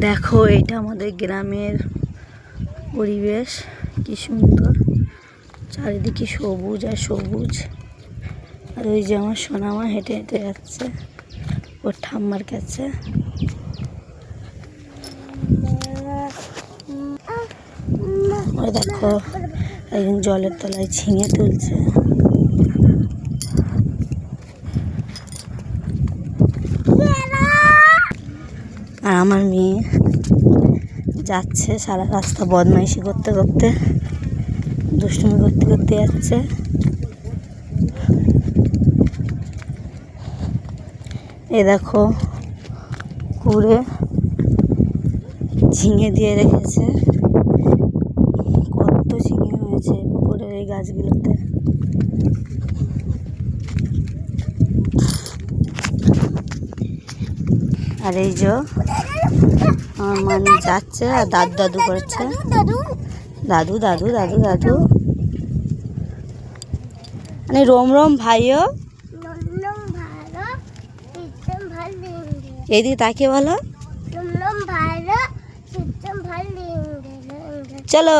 দেখো এটা আমাদের গ্রামের পরিবেশ, কি সুন্দর, চারিদিকে সবুজ আর সবুজ। আর ওই যে আমার সোনামা হেঁটে হেঁটে যাচ্ছে ওর ঠাম্মার কাছে। ওই দেখো একজন জলের তলায় ঝিঙে তুলছে। আর আমার মেয়ে যাচ্ছে সারা রাস্তা বদমাইশি করতে করতে, দুষ্টুমি করতে করতে যাচ্ছে। এ দেখো কুড়ে ঝিঙে দিয়ে রেখেছে, কত ঝিঙে হয়েছে উপরের এই গাছগুলোতে। আর এই যে আমার মানে যাচ্ছে আর দাদু দাদু করছে, দাদু দাদু দাদু দাদু মানে রোম রোম ভাইও। এইদিকে তাকিয়ে বলো চলো।